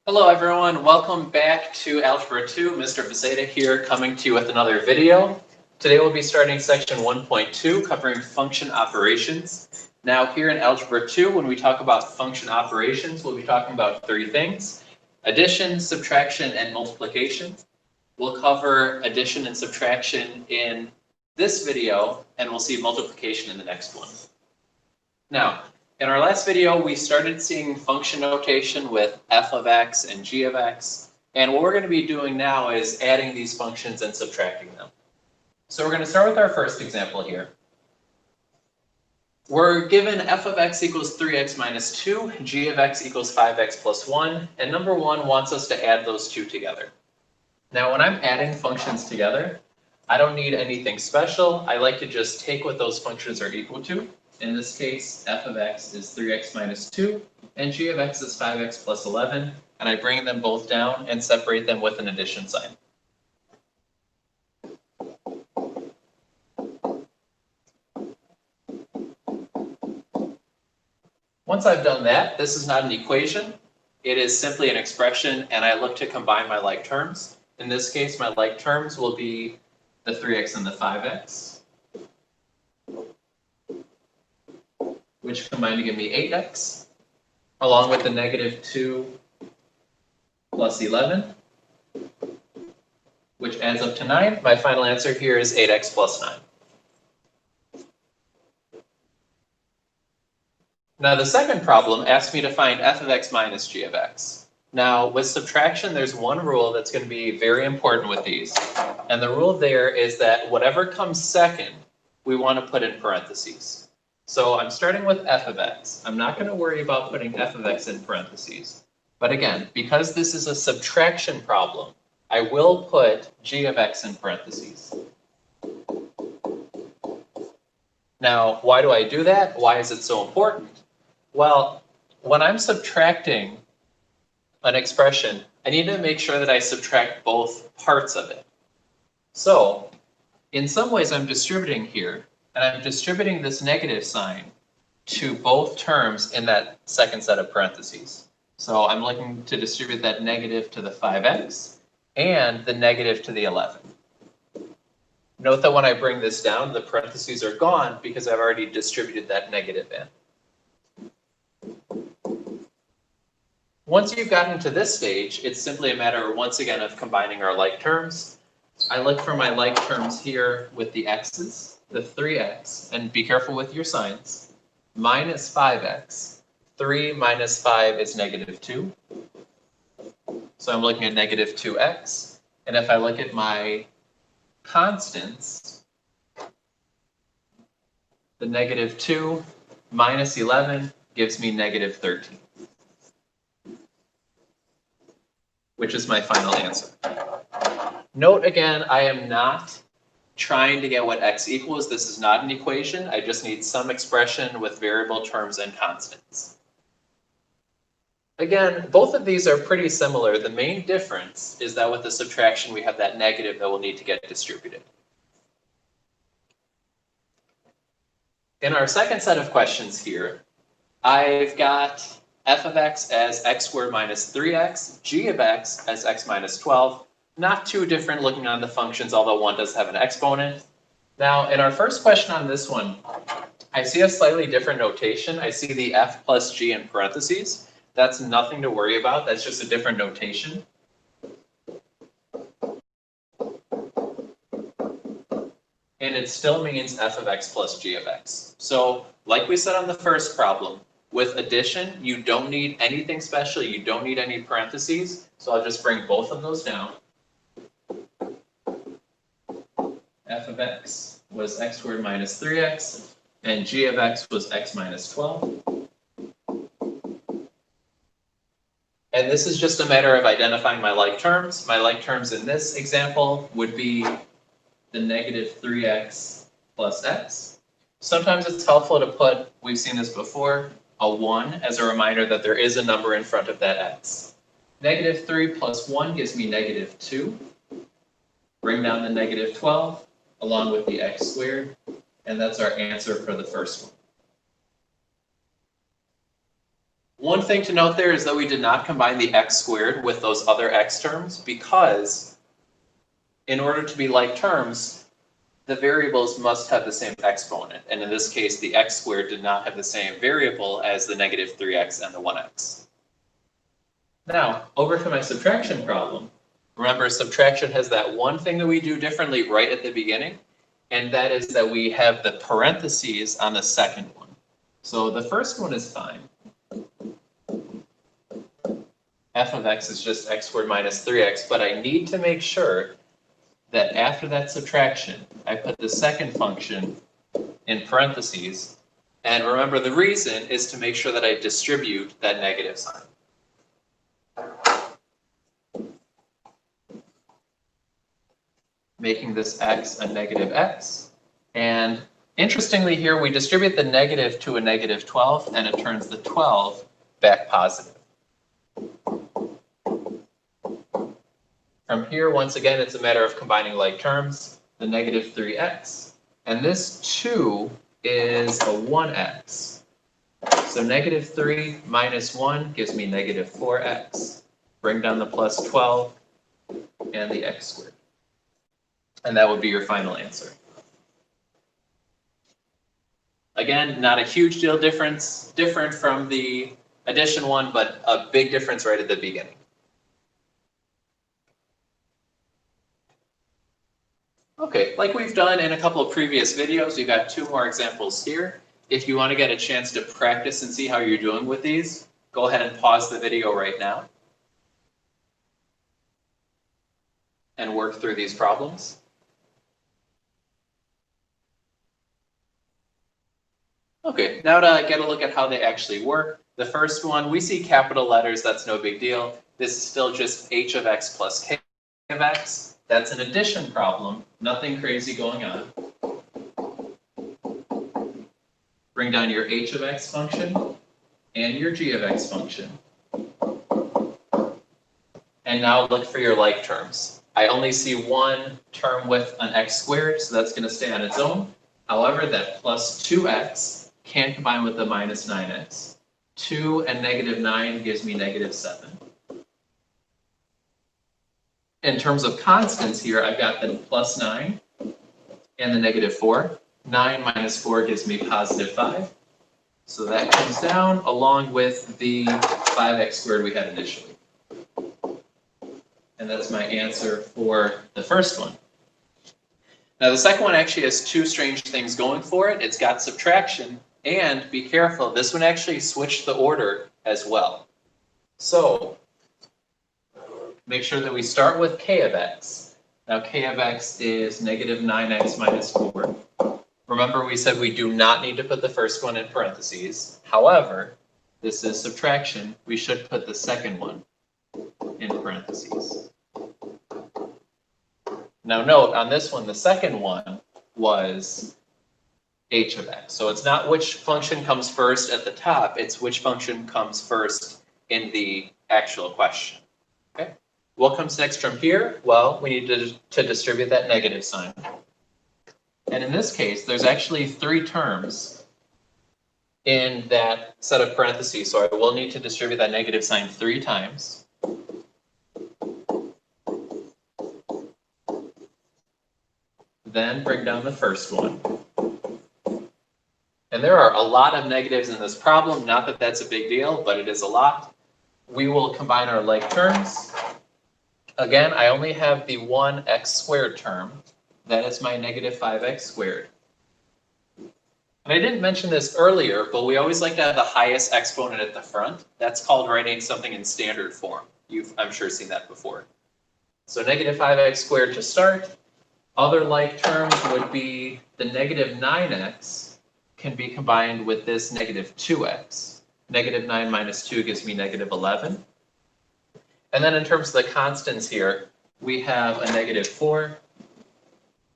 Hello everyone, welcome back to Algebra 2. Mr. Faceta here coming to you with another video. Today we'll be starting section 1.2 covering function operations. Now here in Algebra 2, when we talk about function operations, we'll be talking about three things: addition, subtraction, and multiplication. We'll cover addition and subtraction in this video, and we'll see multiplication in the next one. Now, in our last video, we started seeing function notation with f of x and g of x. And what we're going to be doing now is adding these functions and subtracting them. So we're going to start with our first example here. We're given f of x equals 3x minus 2, g of x equals 5x plus 1, and number 1 wants us to add those two together. Now, when I'm adding functions together, I don't need anything special. I like to just take what those functions are equal to. In this case, f of x is 3x minus 2, and g of x is 5x plus 11, and I bring them both down and separate them with an addition sign. Once I've done that, this is not an equation. It is simply an expression, and I look to combine my like terms. In this case, my like terms will be the 3x and the 5x, which combine to give me 8x, along with the negative 2 plus 11, which adds up to 9. My final answer here is 8x plus 9. Now the second problem asks me to find f of x minus g of x. Now with subtraction, there's one rule that's going to be very important with these. And the rule there is that whatever comes second, we want to put in parentheses. So I'm starting with f of x. I'm not going to worry about putting f of x in parentheses. But again, because this is a subtraction problem, I will put g of x in parentheses. Now, why do I do that? Why is it so important? Well, when I'm subtracting an expression, I need to make sure that I subtract both parts of it. So, in some ways I'm distributing here, and I'm distributing this negative sign to both terms in that second set of parentheses. So I'm looking to distribute that negative to the 5x and the negative to the 11. Note that when I bring this down, the parentheses are gone because I've already distributed that negative in. Once you've gotten to this stage, it's simply a matter, once again, of combining our like terms. I look for my like terms here with the x's, the 3x, and be careful with your signs, minus 5x. 3 minus 5 is negative 2. So I'm looking at negative 2x. And if I look at my constants, the negative 2 minus 11 gives me negative 13, which is my final answer. Note again, I am not trying to get what x equals. This is not an equation. I just need some expression with variable terms and constants. Again, both of these are pretty similar. The main difference is that with the subtraction, we have that negative that will need to get distributed. In our second set of questions here, I've got f of x as x squared minus 3x, g of x as x minus 12. Not too different looking on the functions, although one does have an exponent. Now, in our first question on this one, I see a slightly different notation. I see the f plus g in parentheses. That's nothing to worry about. That's just a different notation. And it still means f of x plus g of x. So, like we said on the first problem, with addition, you don't need anything special. You don't need any parentheses. So I'll just bring both of those down. F of x was x squared minus 3x, and g of x was x minus 12. And this is just a matter of identifying my like terms. My like terms in this example would be the negative 3x plus x. Sometimes it's helpful to put, we've seen this before, a 1 as a reminder that there is a number in front of that x. Negative 3 plus 1 gives me negative 2. Bring down the negative 12 along with the x squared, and that's our answer for the first one. One thing to note there is that we did not combine the x squared with those other x terms because in order to be like terms, the variables must have the same exponent. And in this case, the x squared did not have the same variable as the negative 3x and the 1x. Now, over to my subtraction problem. Remember, subtraction has that one thing that we do differently right at the beginning, and that is that we have the parentheses on the second one. So the first one is fine. F of x is just x squared minus 3x, but I need to make sure that after that subtraction, I put the second function in parentheses. And remember, the reason is to make sure that I distribute that negative sign. Making this x a negative x. And interestingly here, we distribute the negative to a negative 12, and it turns the 12 back positive. From here, once again, it's a matter of combining like terms, the negative 3x. And this 2 is a 1x. So negative 3 minus 1 gives me negative 4x. Bring down the plus 12 and the x squared. And that would be your final answer. Again, not a huge deal different from the addition one, but a big difference right at the beginning. Okay, like we've done in a couple of previous videos, we've got 2 more examples here. If you want to get a chance to practice and see how you're doing with these, go ahead and pause the video right now and work through these problems. Okay, now to get a look at how they actually work. The first one, we see capital letters, that's no big deal. This is still just h of x plus k of x. That's an addition problem, nothing crazy going on. Bring down your h of x function and your g of x function. And now look for your like terms. I only see one term with an x squared, so that's going to stay on its own. However, that plus 2x can combine with the minus 9x. 2 and negative 9 gives me negative 7. In terms of constants here, I've got the plus 9 and the negative 4. 9 minus 4 gives me positive 5. So that comes down along with the 5x squared we had initially. And that's my answer for the first one. Now the second one actually has 2 strange things going for it. It's got subtraction, and be careful, this one actually switched the order as well. So make sure that we start with k of x. Now k of x is negative 9x minus 4. Remember, we said we do not need to put the first one in parentheses. However, this is subtraction. We should put the second one in parentheses. Now note, on this one, the second one was h of x. So it's not which function comes first at the top, it's which function comes first in the actual question. Okay? What comes next from here? Well, we need to distribute that negative sign. And in this case, there's actually 3 terms in that set of parentheses, so I will need to distribute that negative sign 3 times. Then bring down the first one. And there are a lot of negatives in this problem, not that that's a big deal, but it is a lot. We will combine our like terms. Again, I only have the 1x squared term. That is my negative 5x squared. And I didn't mention this earlier, but we always like to have the highest exponent at the front. That's called writing something in standard form. You've, I'm sure, seen that before. So negative 5x squared to start. Other like terms would be the negative 9x can be combined with this negative 2x. Negative 9 minus 2 gives me negative 11. And then in terms of the constants here, we have a negative 4,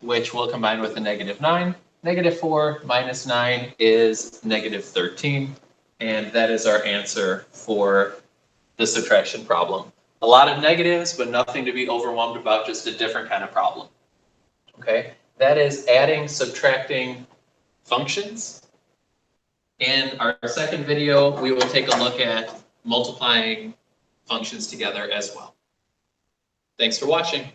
which will combine with a negative 9. Negative 4 minus 9 is negative 13. And that is our answer for the subtraction problem. A lot of negatives, but nothing to be overwhelmed about, just a different kind of problem. Okay, that is adding, subtracting functions. In our second video, we will take a look at multiplying functions together as well. Thanks for watching.